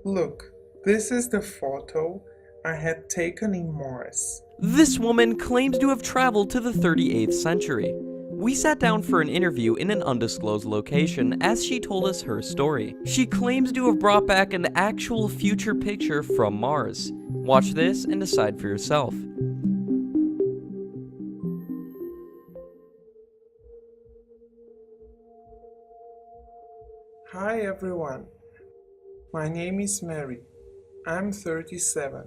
Look, this is the photo I had taken in Mars. This woman claimed to have traveled to the 38th century. We sat down for an interview in an undisclosed location as she told us her story. She claims to have brought back an actual future picture from Mars. Watch this and decide for yourself. Hi everyone, my name is Mary. I'm 37.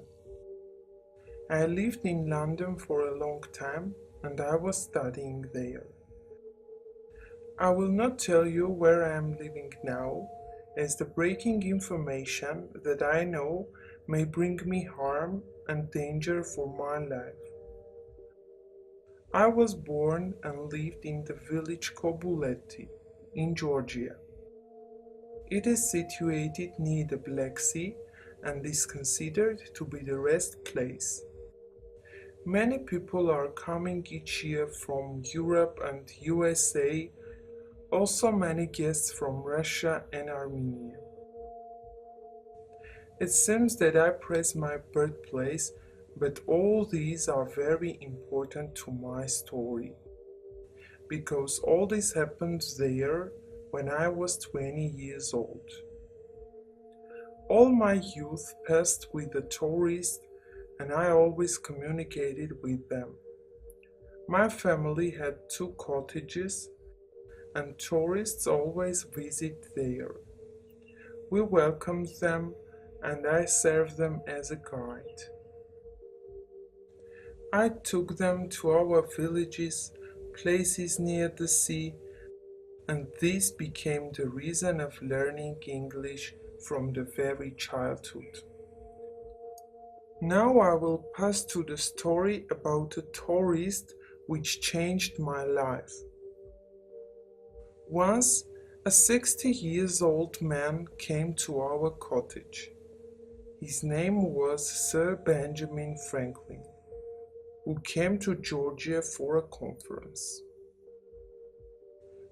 I lived in London for a long time and I was studying there. I will not tell you where I am living now, as the breaking information that I know may bring me harm and danger for my life. I was born and lived in the village Kobuleti in Georgia. It is situated near the Black Sea and is considered to be the rest place. Many people are coming each year from Europe and USA, also many guests from Russia and Armenia. It seems that I praise my birthplace, but all these are very important to my story, because all this happened there when I was 20 years old. All my youth passed with the tourists and I always communicated with them. My family had 2 cottages and tourists always visit there. We welcomed them and I served them as a guide. I took them to our villages, places near the sea, and this became the reason of learning English from the very childhood. Now I will pass to the story about a tourist which changed my life. Once, a 60 years old man came to our cottage. His name was Sir Benjamin Franklin, who came to Georgia for a conference.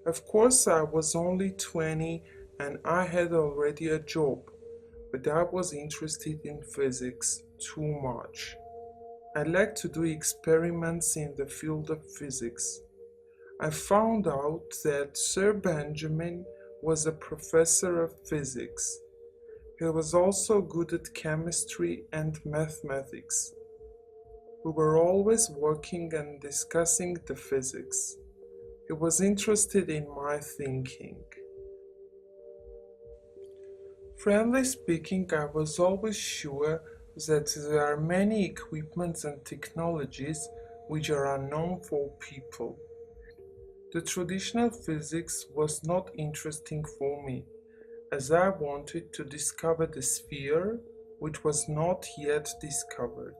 Of course, I was only 20 and I had already a job, but I was interested in physics too much. I liked to do experiments in the field of physics. I found out that Sir Benjamin was a professor of physics. He was also good at chemistry and mathematics. We were always working and discussing the physics. He was interested in my thinking. Friendly speaking, I was always sure that there are many equipments and technologies which are unknown for people. The traditional physics was not interesting for me, as I wanted to discover the sphere which was not yet discovered.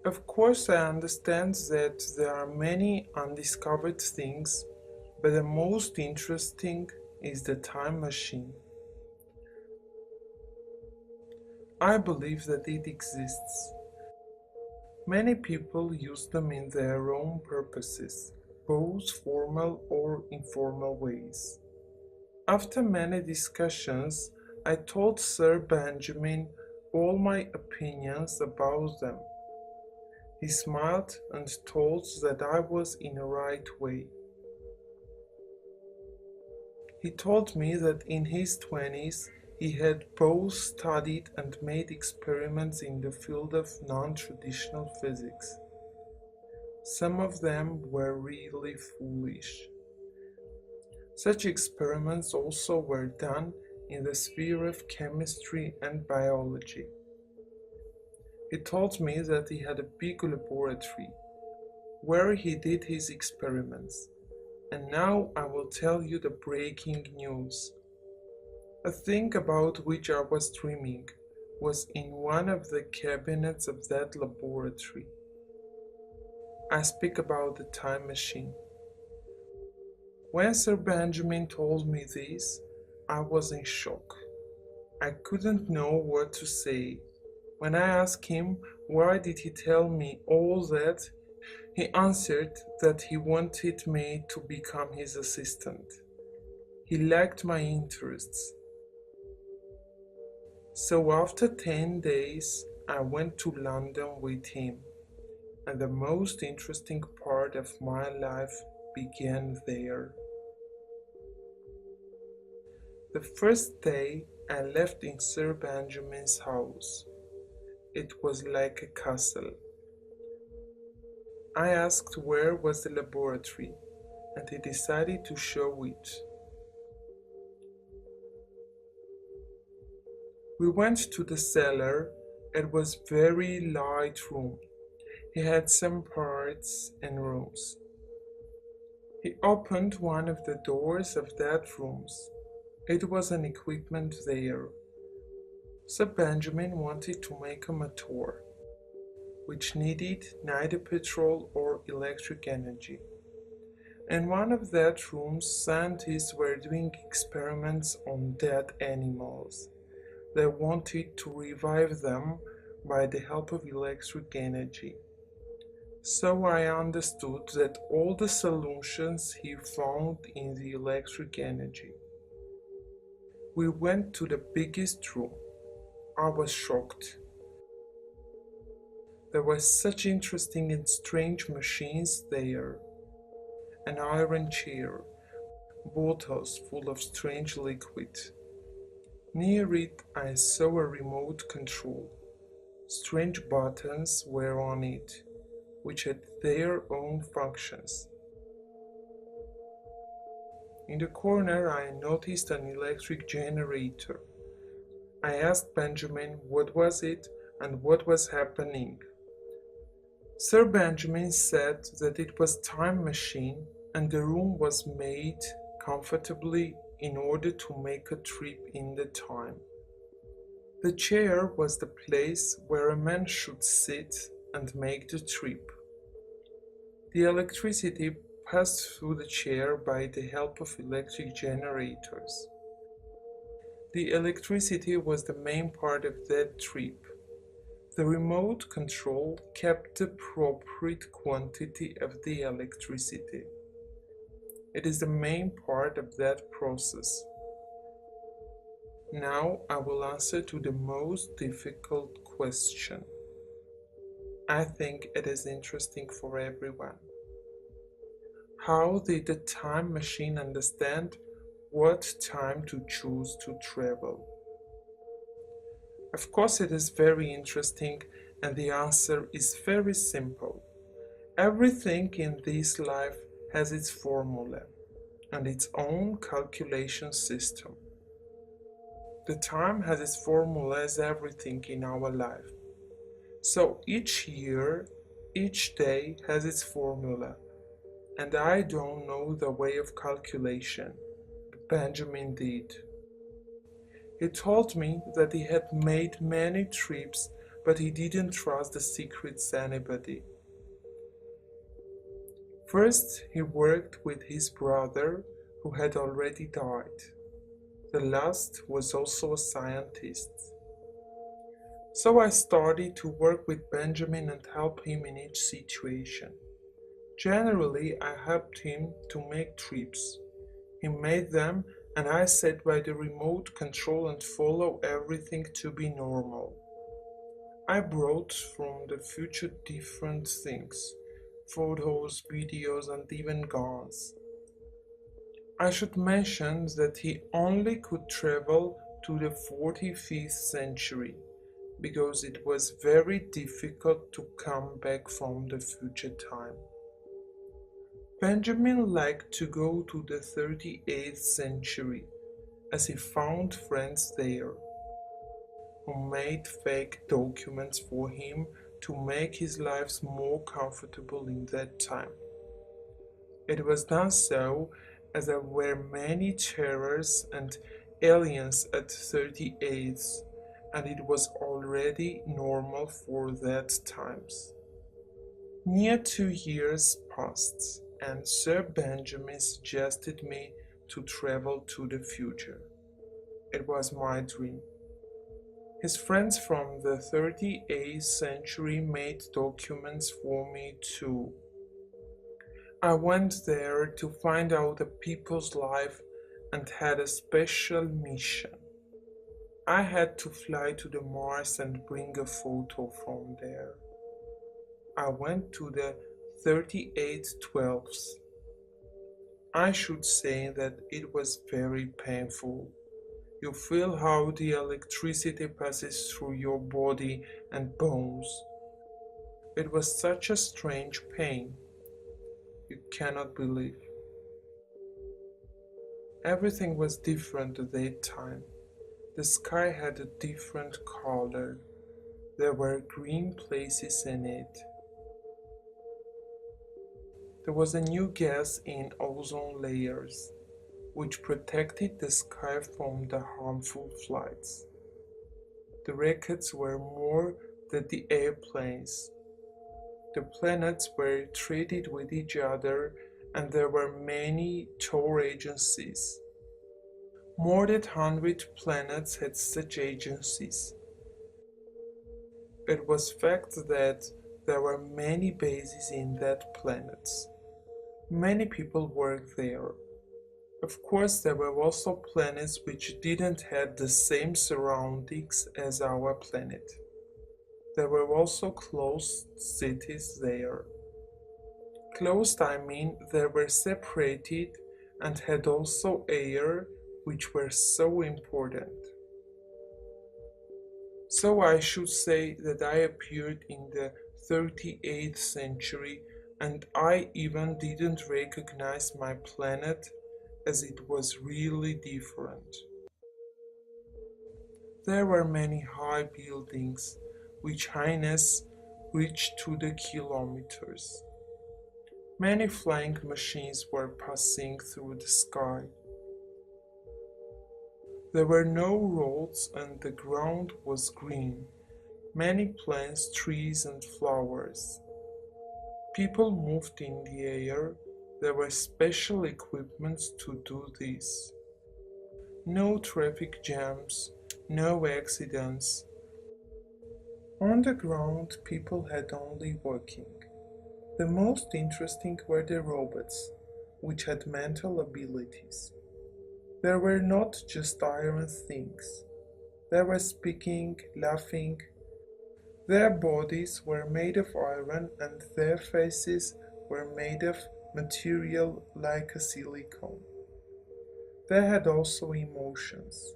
Of course, I understand that there are many undiscovered things, but the most interesting is the time machine. I believe that it exists. Many people use them in their own purposes, both formal or informal ways. After many discussions, I told Sir Benjamin all my opinions about them. He smiled and told that I was in the right way. He told me that in his 20s he had both studied and made experiments in the field of non-traditional physics. Some of them were really foolish. Such experiments also were done in the sphere of chemistry and biology. He told me that he had a big laboratory where he did his experiments. And now I will tell you the breaking news. A thing about which I was dreaming was in one of the cabinets of that laboratory. I speak about the time machine. When Sir Benjamin told me this, I was in shock. I couldn't know what to say. When I asked him why did he tell me all that, he answered that he wanted me to become his assistant. He liked my interests. So after 10 days, I went to London with him, and the most interesting part of my life began there. The first day I left in Sir Benjamin's house. It was like a castle. I asked where was the laboratory, and he decided to show it. We went to the cellar. It was very light room. He had some parts and rooms. He opened one of the doors of that rooms. It was an equipment there. Sir Benjamin wanted to make a motor, which needed neither petrol or electric energy. In one of that rooms, scientists were doing experiments on dead animals. They wanted to revive them by the help of electric energy. So I understood that all the solutions he found in the electric energy. We went to the biggest room. I was shocked. There were such interesting and strange machines there. An iron chair, bottles full of strange liquid. Near it I saw a remote control. Strange buttons were on it, which had their own functions. In the corner I noticed an electric generator. I asked Benjamin what was it and what was happening. Sir Benjamin said that it was a time machine and the room was made comfortably in order to make a trip in the time. The chair was the place where a man should sit and make the trip. The electricity passed through the chair by the help of electric generators. The electricity was the main part of that trip. The remote control kept the appropriate quantity of the electricity. It is the main part of that process. Now I will answer to the most difficult question. I think it is interesting for everyone. How did the time machine understand what time to choose to travel? Of course, it is very interesting, and the answer is very simple. Everything in this life has its formula and its own calculation system. The time has its formula as everything in our life. So each year, each day has its formula, and I don't know the way of calculation, but Benjamin did. He told me that he had made many trips, but he didn't trust the secrets anybody. First, he worked with his brother, who had already died. The last was also a scientist. So I started to work with Benjamin and help him in each situation. Generally, I helped him to make trips. He made them, and I sat by the remote control and follow everything to be normal. I brought from the future different things, photos, videos, and even guns. I should mention that he only could travel to the 45th century, because it was very difficult to come back from the future time. Benjamin liked to go to the 38th century, as he found friends there, who made fake documents for him to make his life more comfortable in that time. It was done so as there were many terrors and aliens at 38th, and it was already normal for that times. Near 2 years passed, and Sir Benjamin suggested me to travel to the future. It was my dream. His friends from the 38th century made documents for me too. I went there to find out the people's life and had a special mission. I had to fly to the Mars and bring a photo from there. I went to the 3812s. I should say that it was very painful. You feel how the electricity passes through your body and bones. It was such a strange pain. You cannot believe. Everything was different at that time. The sky had a different color. There were green places in it. There was a new gas in ozone layers, which protected the sky from the harmful flights. The rockets were more than the airplanes. The planets were treated with each other, and there were many tour agencies. More than 100 planets had such agencies. It was fact that there were many bases in that planets. Many people worked there. Of course, there were also planets which didn't have the same surroundings as our planet. There were also closed cities there. Closed, I mean, they were separated and had also air, which were so important. So I should say that I appeared in the 38th century, and I even didn't recognize my planet, as it was really different. There were many high buildings, which highness reached to the kilometers. Many flying machines were passing through the sky. There were no roads and the ground was green. Many plants, trees and flowers. People moved in the air. There were special equipments to do this. No traffic jams, no accidents. On the ground, people had only walking. The most interesting were the robots, which had mental abilities. They were not just iron things. They were speaking, laughing. Their bodies were made of iron and their faces were made of material like a silicone. They had also emotions.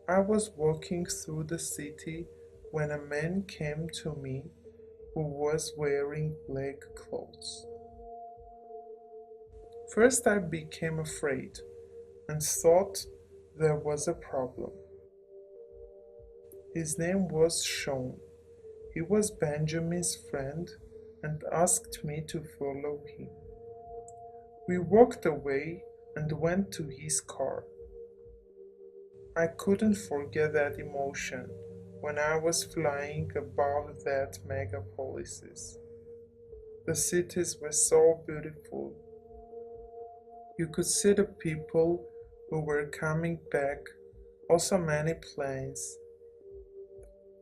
I was walking through the city when a man came to me who was wearing black clothes. First I became afraid and thought there was a problem. His name was Sean. He was Benjamin's friend and asked me to follow him. We walked away and went to his car. I couldn't forget that emotion when I was flying above that megapolises. The cities were so beautiful. You could see the people who were coming back, also many planes.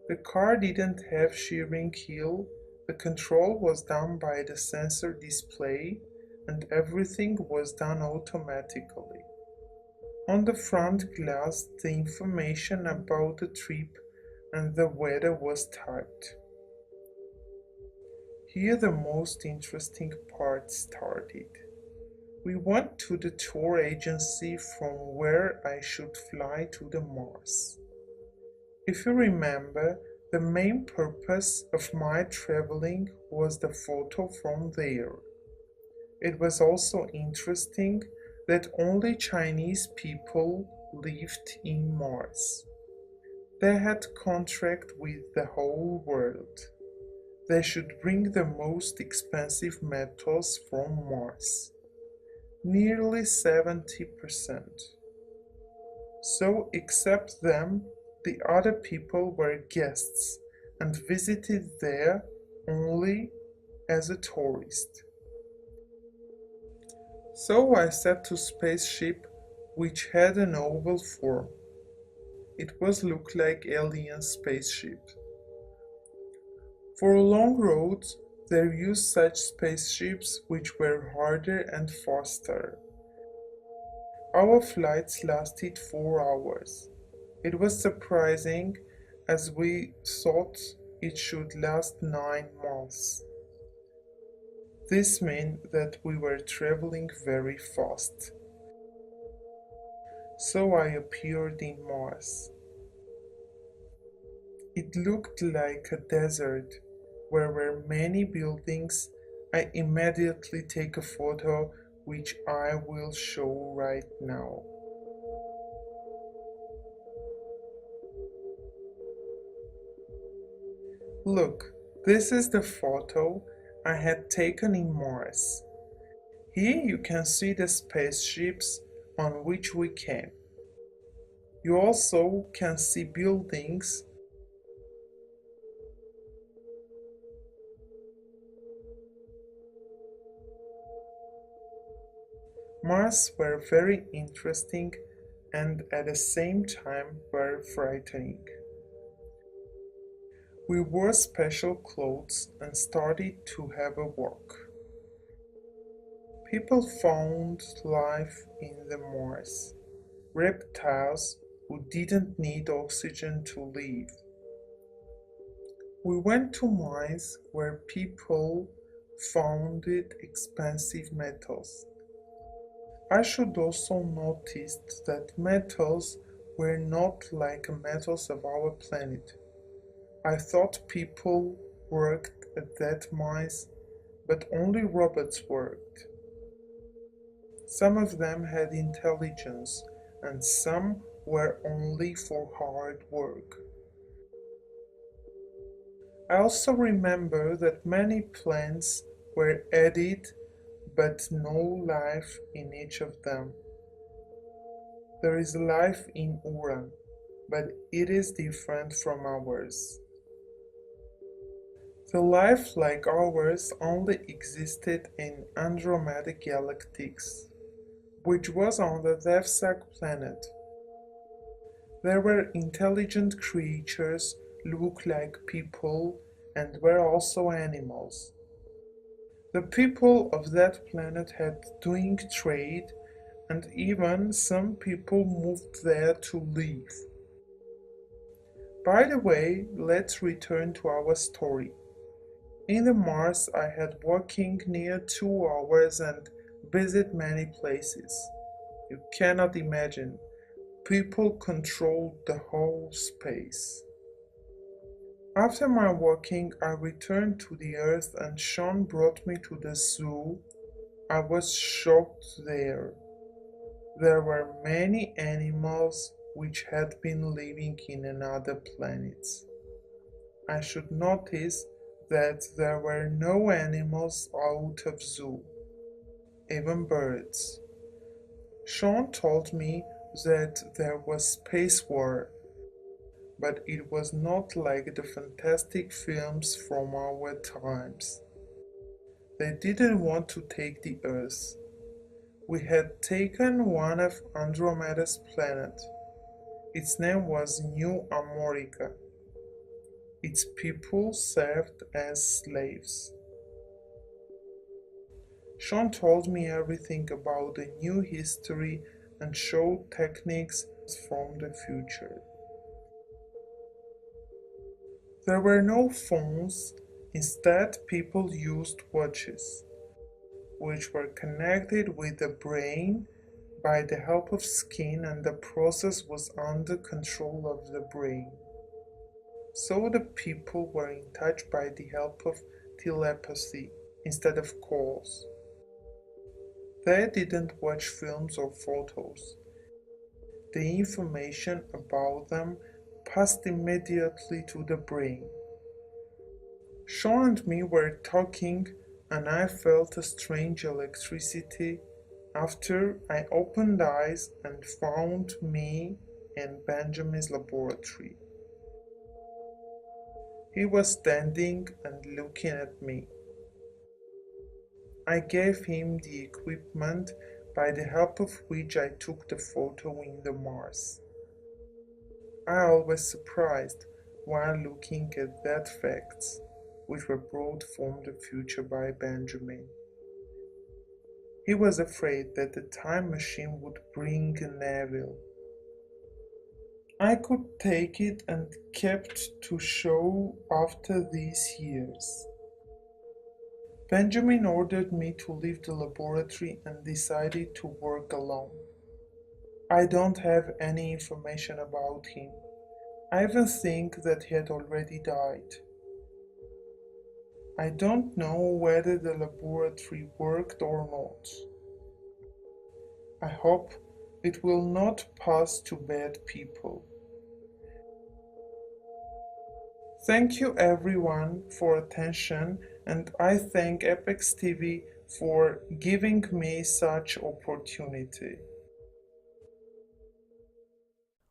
The car didn't have steering wheel, the control was done by the sensor display, and everything was done automatically. On the front glass, the information about the trip and the weather was typed. Here the most interesting part started. We went to the tour agency from where I should fly to the Mars. If you remember, the main purpose of my traveling was the photo from there. It was also interesting that only Chinese people lived in Mars. They had contract with the whole world. They should bring the most expensive metals from Mars. Nearly 70%. So except them, the other people were guests and visited there only as a tourist. So I sat to spaceship which had an oval form. It was looked like alien spaceship. For long roads, they used such spaceships which were harder and faster. Our flights lasted 4 hours. It was surprising as we thought it should last 9 months. This meant that we were traveling very fast. So I appeared in Mars. It looked like a desert where were many buildings. I immediately take a photo which I will show right now. Look, this is the photo I had taken in Mars. Here you can see the spaceships on which we came. You also can see buildings. Mars were very interesting and at the same time very frightening. We wore special clothes and started to have a walk. People found life in the Mars. Reptiles who didn't need oxygen to live. We went to mines where people found expensive metals. I should also notice that metals were not like the metals of our planet. I thought people worked at that mines, but only robots worked. Some of them had intelligence, and some were only for hard work. I also remember that many plants were added, but no life in each of them. There is life in Uran, but it is different from ours. The life like ours only existed in Andromeda Galactics, which was on the Devsak planet. There were intelligent creatures, looked like people, and were also animals. The people of that planet had doing trade, and even some people moved there to live. By the way, let's return to our story. In the Mars, I had walking near 2 hours and visit many places. You cannot imagine. People controlled the whole space. After my walking, I returned to the Earth and Sean brought me to the zoo. I was shocked there. There were many animals which had been living in another planets. I should notice that there were no animals out of zoo, even birds. Sean told me that there was space war, but it was not like the fantastic films from our times. They didn't want to take the Earth. We had taken one of Andromeda's planets. Its name was New Amorica. Its people served as slaves. Sean told me everything about the new history and showed techniques from the future. There were no phones, instead people used watches, which were connected with the brain by the help of skin, and the process was under control of the brain. So the people were in touch by the help of telepathy instead of calls. They didn't watch films or photos. The information about them passed immediately to the brain. Sean and me were talking, and I felt a strange electricity after I opened eyes and found me in Benjamin's laboratory. He was standing and looking at me. I gave him the equipment by the help of which I took the photo in the Mars. I was surprised while looking at that facts, which were brought from the future by Benjamin. He was afraid that the time machine would bring an evil. I could take it and kept to show after these years. Benjamin ordered me to leave the laboratory and decided to work alone. I don't have any information about him. I even think that he had already died. I don't know whether the laboratory worked or not. I hope it will not pass to bad people. Thank you everyone for attention, and I thank Apex TV for giving me such opportunity.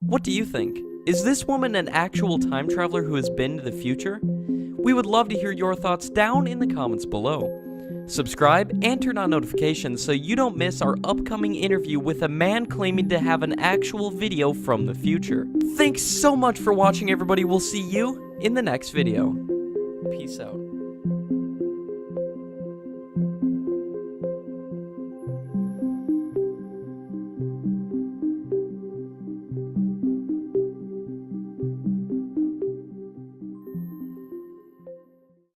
What do you think? Is this woman an actual time traveler who has been to the future? We would love to hear your thoughts down in the comments below. Subscribe and turn on notifications so you don't miss our upcoming interview with a man claiming to have an actual video from the future. Thanks so much for watching, everybody. We'll see you in the next video. Peace out.